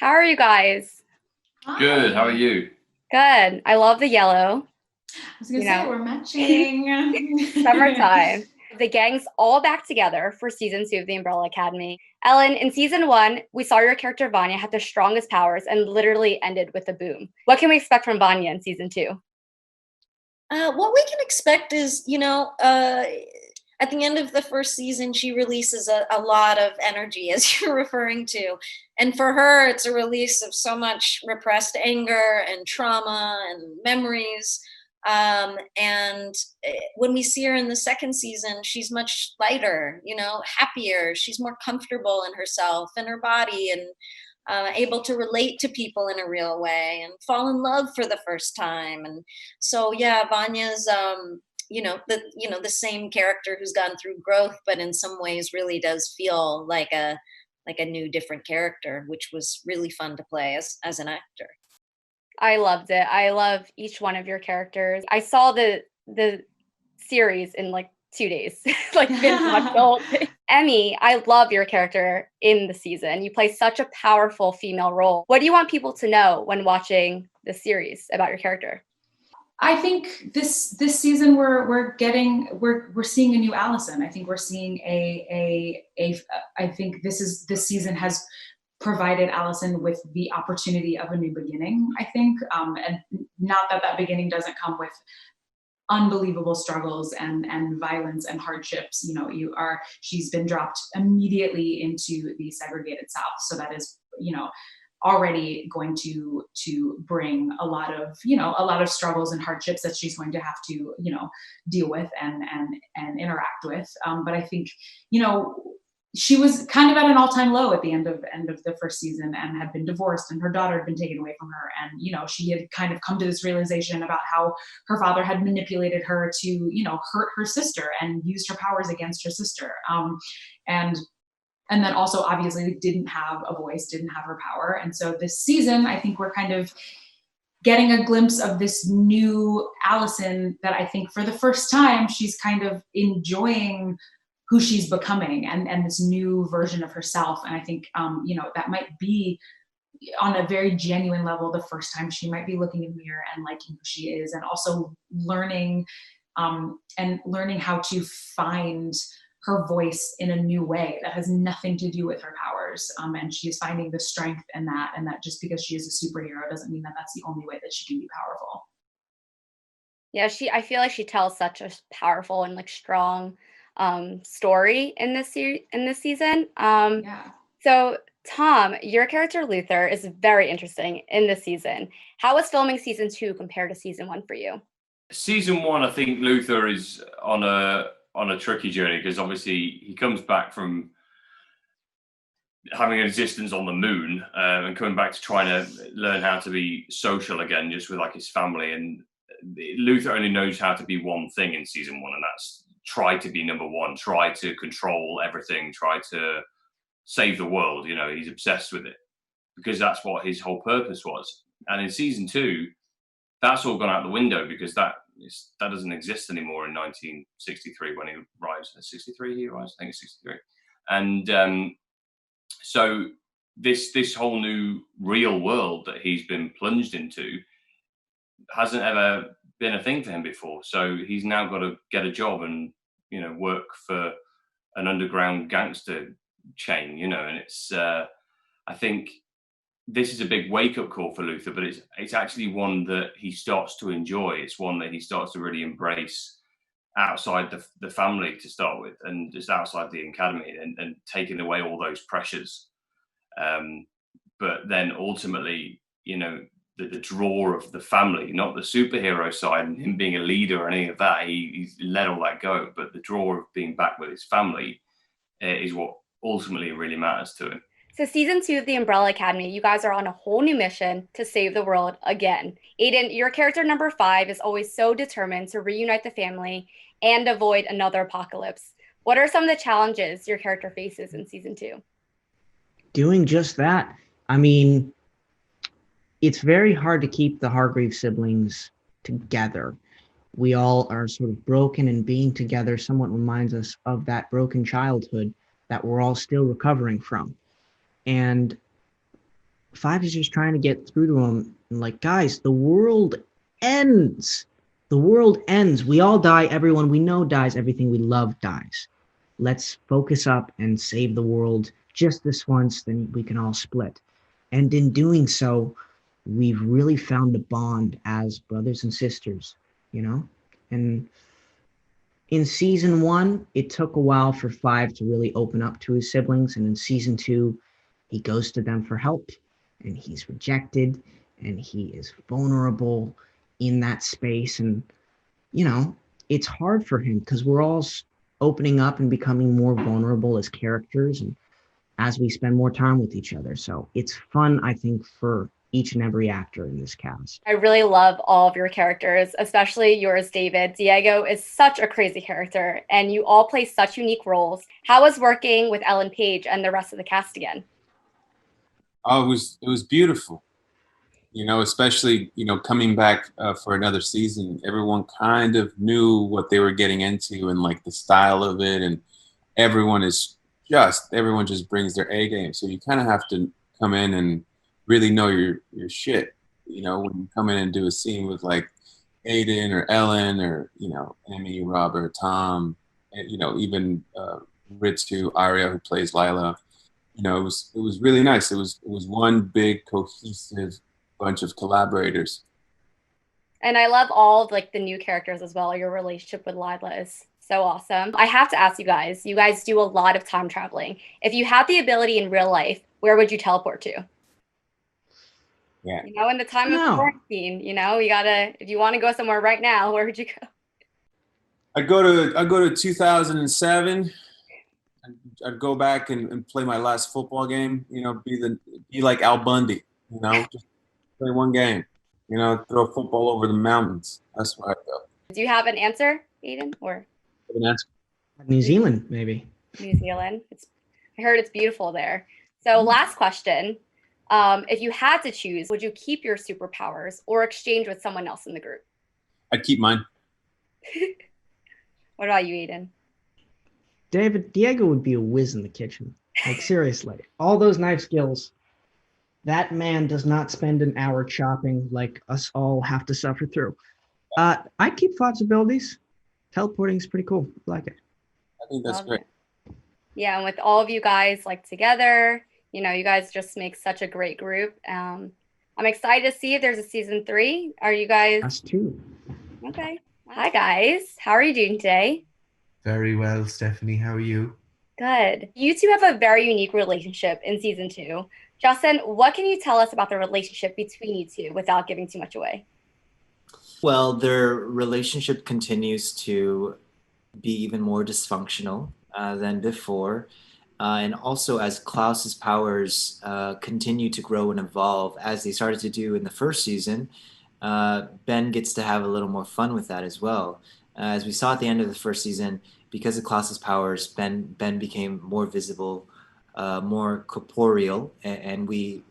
How are you guys? Good. How are Hi. you? Good. I love the yellow, I was gonna you say know, we're matching. summertime. The gang's all back together for season 2 of the Umbrella Academy. Ellen, in season 1, we saw your character Vanya had the strongest powers and literally ended with a boom. What can we expect from Vanya in season 2? What we can expect is, at the end of the first season, she releases a lot of energy, as you're referring to. And for her, it's a release of so much repressed anger and trauma and memories. And when we see her in the second season, she's much lighter, happier. She's more comfortable in herself and her body, and able to relate to people in a real way and fall in love for the first time. And so, yeah, Vanya's, the same character who's gone through growth, but in some ways really does feel like a new, different character, which was really fun to play as an actor. I loved it. I love each one of your characters. I saw the series in like 2 days, like binge watched the whole thing. Emmy, I love your character in the season. You play such a powerful female role. What do you want people to know when watching the series about your character? I think this season we're seeing a new Allison. I think we're seeing I think this season has provided Allison with the opportunity of a new beginning. I think, and not that beginning doesn't come with unbelievable struggles and violence and hardships. She's been dropped immediately into the segregated South, so that is already going to bring a lot of struggles and hardships that she's going to have to deal with and interact with. But I think she was kind of at an all-time low at the end of the first season, and had been divorced, and her daughter had been taken away from her, and she had kind of come to this realization about how her father had manipulated her to hurt her sister and used her powers against her sister, and then also obviously didn't have a voice, didn't have her power. And so this season, I think we're kind of getting a glimpse of this new Allison that I think for the first time she's kind of enjoying who she's becoming, and this new version of herself. And I think that might be on a very genuine level the first time she might be looking in the mirror and liking who she is, and also learning how to find her voice in a new way that has nothing to do with her powers. And she is finding the strength in that, and that just because she is a superhero doesn't mean that that's the only way that she can be powerful. Yeah, I feel like she tells such a powerful and like strong story in this season. Yeah. So Tom, your character Luther is very interesting in this season. How was filming season 2 compared to season 1 for you? Season one, I think Luther is on a tricky journey because obviously he comes back from having an existence on the moon, and coming back to trying to learn how to be social again, just with like his family. And Luther only knows how to be one thing in season one, and that's try to be number one, try to control everything, try to save the world. He's obsessed with it because that's what his whole purpose was. And in season two, that's all gone out the window because that doesn't exist anymore in 1963 when he arrives. 63 he arrives, I think it's 63. And so this whole new real world that he's been plunged into hasn't ever been a thing for him before. So he's now got to get a job and work for an underground gangster chain. And it's I think this is a big wake-up call for Luther, but it's actually one that he starts to enjoy. It's one that he starts to really embrace outside the family to start with, and just outside the academy, and taking away all those pressures. But then ultimately, the draw of the family, not the superhero side and him being a leader or any of that, he's let all that go. But the draw of being back with his family is what ultimately really matters to him. So season 2 of the Umbrella Academy, you guys are on a whole new mission to save the world again. Aiden, your character number 5 is always so determined to reunite the family and avoid another apocalypse. What are some of the challenges your character faces in season 2? Doing just that. I mean, it's very hard to keep the Hargreaves siblings together. We all are sort of broken, and being together somewhat reminds us of that broken childhood that we're all still recovering from. And Five is just trying to get through to him. And like, guys, the world ends. The world ends. We all die. Everyone we know dies. Everything we love dies. Let's focus up and save the world just this once, then we can all split. And in doing so, we've really found a bond as brothers and sisters, you know? And in season one, it took a while for Five to really open up to his siblings. And in season two, he goes to them for help and he's rejected and he is vulnerable in that space. And, you know, it's hard for him because we're all opening up and becoming more vulnerable as characters and as we spend more time with each other. So it's fun, I think, for each and every actor in this cast. I really love all of your characters, especially yours, David. Diego is such a crazy character, and you all play such unique roles. How was working with Ellen Page and the rest of the cast again? Oh, it was beautiful. You know, especially, you know, coming back for another season, everyone kind of knew what they were getting into and like the style of it. And everyone just brings their A game. So you kind of have to come in and really know your shit. You know, when you come in and do a scene with like Aiden or Ellen or, you know, Emmy, Robert, Tom, and, you know, even Ritsu, Aria, who plays Lila. You know, it was really nice. It was one big cohesive bunch of collaborators. And I love all of, like, the new characters as well. Your relationship with Lila is so awesome. I have to ask you guys do a lot of time traveling. If you had the ability in real life, where would you teleport to? Yeah. You know, in the time of quarantine, you know, you gotta, if you want to go somewhere right now, where would you go? I'd go to 2007. I'd go back and play my last football game. You know, be like Al Bundy. You know, just play one game. You know, throw football over the mountains. That's where I'd go. Do you have an answer, Aiden, or An answer. New Zealand, maybe. New Zealand? I heard it's beautiful there. So last question. If you had to choose, would you keep your superpowers or exchange with someone else in the group? I'd keep mine. What about you, Aiden? Diego would be a whiz in the kitchen. Like, seriously, all those knife skills. That man does not spend an hour chopping like us all have to suffer through. I keep Five's abilities. Teleporting is pretty cool. I like it. I think that's great. Yeah, and with all of you guys like together, you know, you guys just make such a great group. I'm excited to see if there's a season 3. Are you guys? Us too. Okay. Hi guys. How are you doing today? Very well, Stephanie. How are you? Good. You two have a very unique relationship in season 2. Justin, what can you tell us about the relationship between you two without giving too much away? Well, their relationship continues to be even more dysfunctional than before. And also as Klaus's powers continue to grow and evolve, as they started to do in the first season, Ben gets to have a little more fun with that as well. As we saw at the end of the first season, because of Klaus's powers, Ben became more visible, more corporeal, and we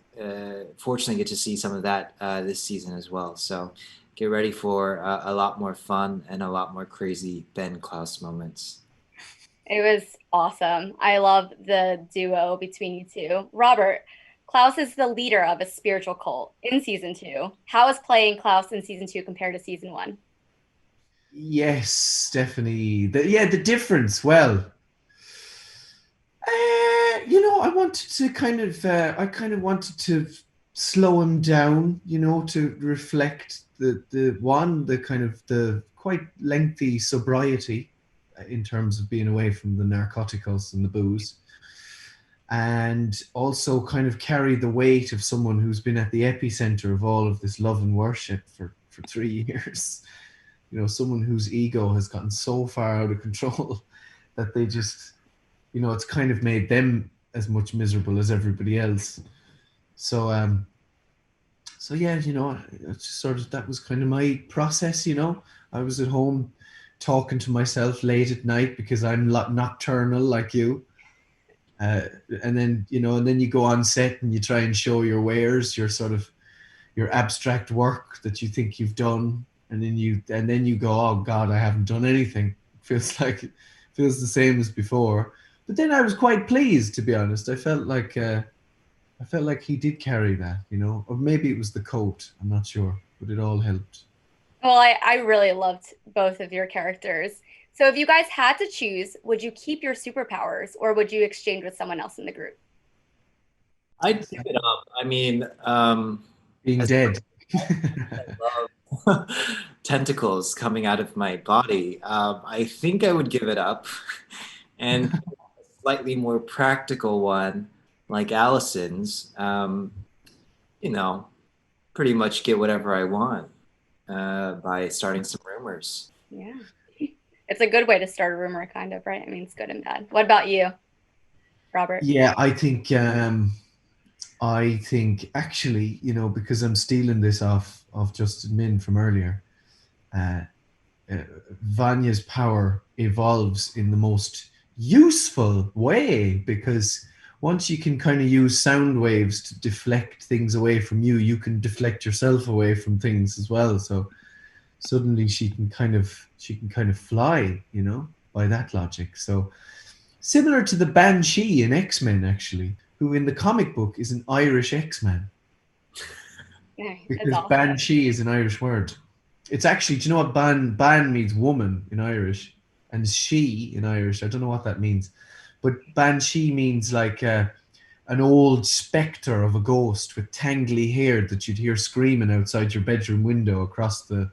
fortunately get to see some of that this season as well. So get ready for a lot more fun and a lot more crazy Ben Klaus moments. It was awesome. I love the duo between you two. Robert, Klaus is the leader of a spiritual cult in season 2. How is playing Klaus in season 2 compared to season 1? Yes, Stephanie. The difference. Well, you know, I kind of wanted to slow him down, you know, to reflect the quite lengthy sobriety in terms of being away from the narcoticals and the booze, and also kind of carry the weight of someone who's been at the epicenter of all of this love and worship for 3 years. You know, someone whose ego has gotten so far out of control that they just, you know, it's kind of made them as much miserable as everybody else. So yeah, you know, it's just sort of, that was kind of my process, you know. I was at home talking to myself late at night because I'm nocturnal like you. And then you go on set and you try and show your wares, your abstract work that you think you've done. And then you go, oh God, I haven't done anything. Feels the same as before. But then I was quite pleased, to be honest. I felt like I felt like he did carry that, you know, or maybe it was the coat. I'm not sure, but it all helped. Well, I really loved both of your characters. So if you guys had to choose, would you keep your superpowers or would you exchange with someone else in the group? I'd give it up. I mean, Being as dead. I love tentacles coming out of my body, I think I would give it up. And a slightly more practical one, like Allison's, you know, pretty much get whatever I want by starting some rumors. Yeah. It's a good way to start a rumor, kind of, right? I mean, it's good and bad. What about you, Robert? Yeah, I think actually, you know, because I'm stealing this off of Justin Min from earlier, uh, Vanya's power evolves in the most useful way, because once you can kind of use sound waves to deflect things away from you, you can deflect yourself away from things as well. So suddenly she can kind of fly, you know, by that logic. So similar to the Banshee in X-Men, actually, who in the comic book is an Irish X-Man, Yeah, because awesome. Banshee is an Irish word. It's actually, do you know what ban means woman in Irish, and she in Irish, I don't know what that means, but Banshee means like an old spectre of a ghost with tangly hair that you'd hear screaming outside your bedroom window across the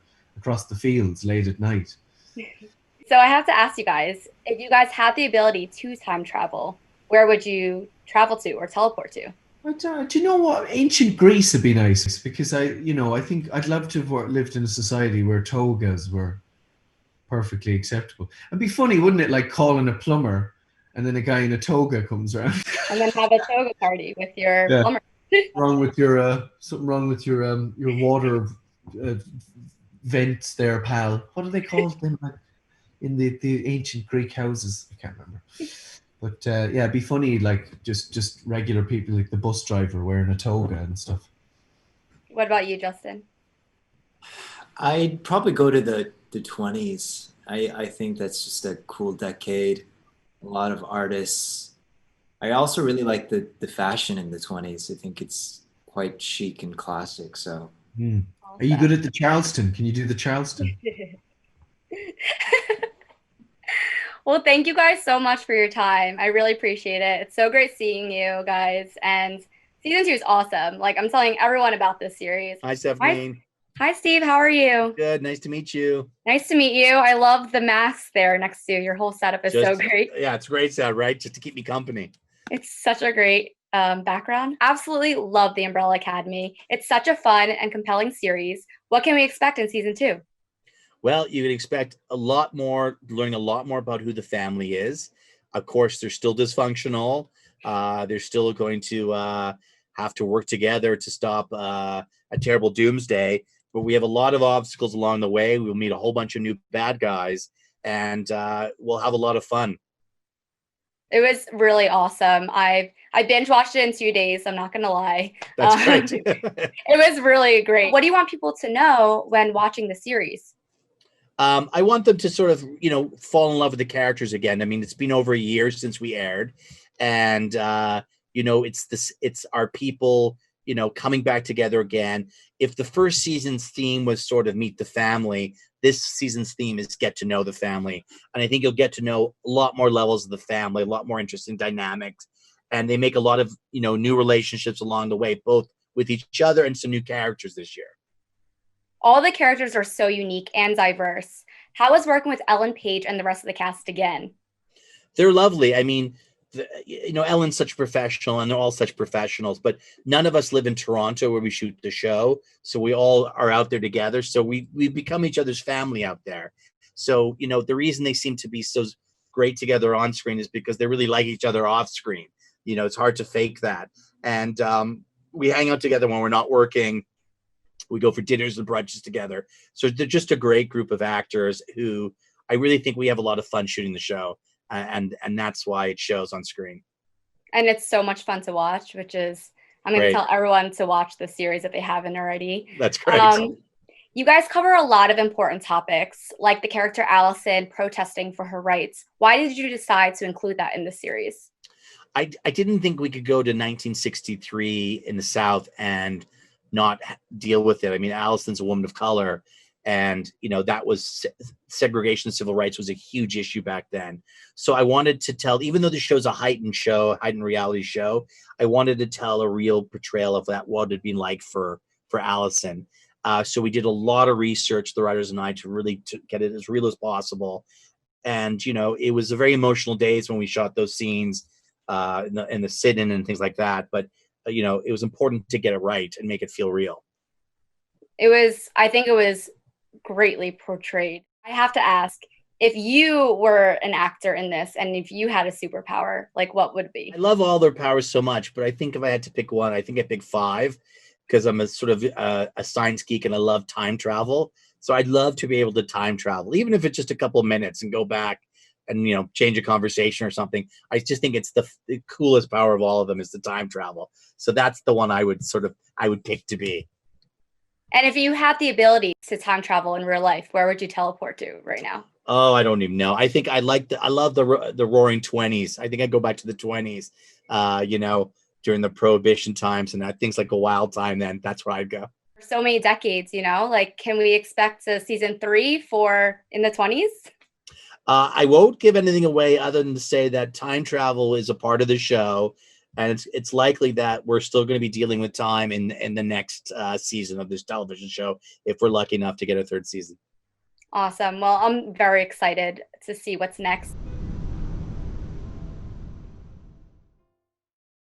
fields late at night. So I have to ask you guys, if you guys had the ability to time travel, where would you travel to or teleport to? Do you know what? Ancient Greece would be nice, because I think I'd love to have lived in a society where togas were perfectly acceptable. It'd be funny, wouldn't it? Like calling a plumber, and then a guy in a toga comes around. And then have a toga party with your Yeah. plumber. Wrong with your something wrong with your water vents there, pal. What do they call them in the ancient Greek houses? I can't remember. But yeah, it'd be funny, like just regular people, like the bus driver wearing a toga and stuff. What about you, Justin? I'd probably go to the 20s. I think that's just a cool decade. A lot of artists. I also really like the fashion in the 20s. I think it's quite chic and classic. So Are you good at the Charleston? Can you do the Charleston? Well, thank you guys so much for your time. I really appreciate it. It's so great seeing you guys. And season 2 is awesome. Like, I'm telling everyone about this series. Hi, Stephanie. Hi, Steve. How are you? Good. Nice to meet you. Nice to meet you. I love the masks there next to you. Your whole setup is so great. Yeah, it's a great set, right? Just to keep me company. It's such a great background. Absolutely love the Umbrella Academy. It's such a fun and compelling series. What can we expect in season 2? Well, you can expect a lot more, learning a lot more about who the family is. Of course, they're still dysfunctional. They're still going to have to work together to stop a terrible doomsday. But we have a lot of obstacles along the way. We'll meet a whole bunch of new bad guys, and we'll have a lot of fun. It was really awesome. I binge watched it in 2 days. I'm not gonna lie. That's great. It was really great. What do you want people to know when watching the series? I want them to sort of, fall in love with the characters again. I mean, it's been over a year since we aired, and it's our people, coming back together again. If the first season's theme was sort of meet the family, this season's theme is get to know the family. And I think you'll get to know a lot more levels of the family, a lot more interesting dynamics. And they make a lot of, new relationships along the way, both with each other and some new characters this year. All the characters are so unique and diverse. How was working with Ellen Page and the rest of the cast again? They're lovely. I mean, Ellen's such a professional, and they're all such professionals, but none of us live in Toronto where we shoot the show. So we all are out there together. So we've become each other's family out there. So, the reason they seem to be so great together on screen is because they really like each other off screen. It's hard to fake that. And we hang out together when we're not working. We go for dinners and brunches together. So they're just a great group of actors who I really think we have a lot of fun shooting the show. And that's why it shows on screen. And it's so much fun to watch, which is, I'm going to tell everyone to watch the series if they haven't already. That's great. You guys cover a lot of important topics, like the character Allison protesting for her rights. Why did you decide to include that in the series? I didn't think we could go to 1963 in the South and not deal with it. I mean, Allison's a woman of color, and that was segregation, civil rights was a huge issue back then. So I wanted to tell, even though the show's a heightened reality show, I wanted to tell a real portrayal of that, what it'd been like for Allison. So we did a lot of research, the writers and I, to really to get it as real as possible. And it was a very emotional days when we shot those scenes in the sit-in and things like that. But it was important to get it right and make it feel real. I think it was greatly portrayed. I have to ask, if you were an actor in this and if you had a superpower, like what would it be? I love all their powers so much, but I think if I had to pick one, I think I'd pick 5, because I'm a sort of a science geek and I love time travel. So I'd love to be able to time travel, even if it's just a couple of minutes, and go back and change a conversation or something. I just think it's the coolest power of all of them is the time travel. So that's the one I would pick to be. And if you had the ability to time travel in real life, where would you teleport to right now? Oh, I don't even know. I think I love the Roaring 20s. I think I'd go back to the 20s, during the Prohibition times, and things like a wild time. Then that's where I'd go. For so many decades, like, can we expect a season 3 for in the 20s? I won't give anything away other than to say that time travel is a part of the show, and it's likely that we're still going to be dealing with time in the next season of this television show, if we're lucky enough to get a 3rd season. Awesome. Well, I'm very excited to see what's next.